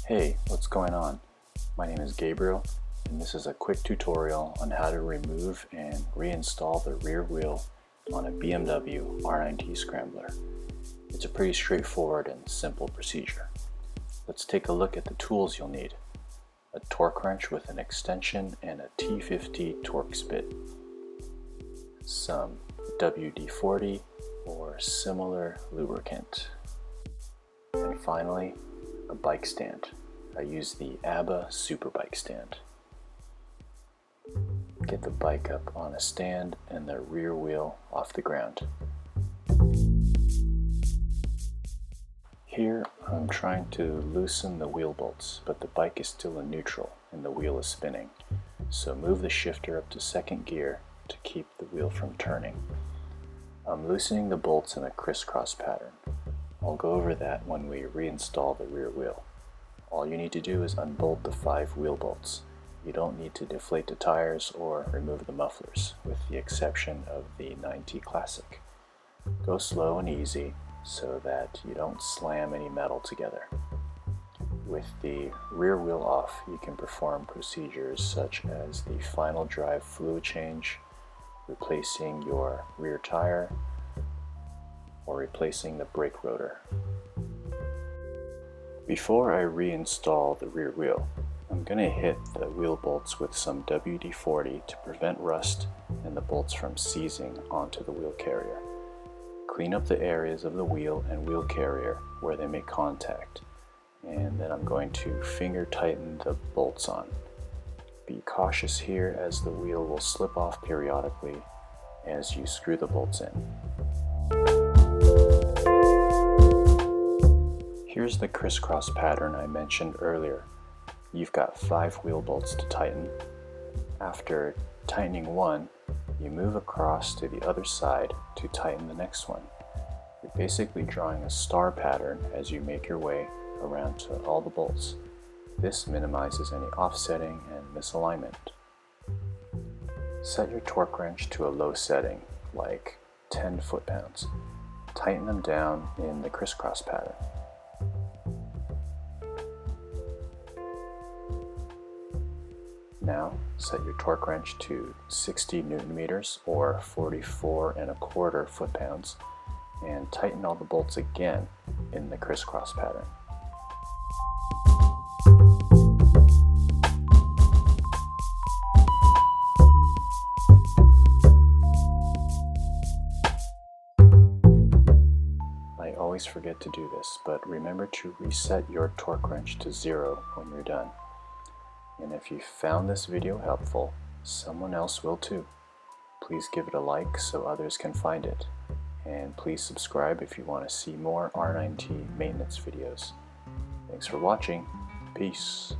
Hey, what's going on? My name is Gabriel, and this is a quick tutorial on how to remove and reinstall the rear wheel on a BMW R9T Scrambler. It's a pretty straightforward and simple procedure. Let's take a look at the tools you'll need. A torque wrench with an extension and a T50 Torx bit. Some WD-40 or similar lubricant. And finally, a bike stand. I use the Abba superbike stand. Get the bike up on a stand and the rear wheel off the ground. Here I'm trying to loosen the wheel bolts, but the bike is still in neutral and the wheel is spinning. So move the shifter up to second gear to keep the wheel from turning. I'm loosening the bolts in a crisscross pattern. I'll go over that when we reinstall the rear wheel. All you need to do is unbolt the 5 wheel bolts. You don't need to deflate the tires or remove the mufflers, with the exception of the 9T Classic. Go slow and easy so that you don't slam any metal together. With the rear wheel off, you can perform procedures such as the final drive fluid change, replacing your rear tire, or replacing the brake rotor. Before I reinstall the rear wheel, I'm going to hit the wheel bolts with some WD-40 to prevent rust and the bolts from seizing onto the wheel carrier. Clean up the areas of the wheel and wheel carrier where they make contact, and then I'm going to finger tighten the bolts on. Be cautious here as the wheel will slip off periodically as you screw the bolts in. Here's the crisscross pattern I mentioned earlier. You've got 5 wheel bolts to tighten. After tightening one, you move across to the other side to tighten the next one. You're basically drawing a star pattern as you make your way around to all the bolts. This minimizes any offsetting and misalignment. Set your torque wrench to a low setting, like 10 foot-pounds. Tighten them down in the crisscross pattern. Now, set your torque wrench to 60 Newton meters or 44¼ foot-pounds and tighten all the bolts again in the crisscross pattern. I always forget to do this, but remember to reset your torque wrench to 0 when you're done. And if you found this video helpful, someone else will too. Please give it a like so others can find it. And please subscribe if you want to see more R9T maintenance videos. Thanks for watching. Peace.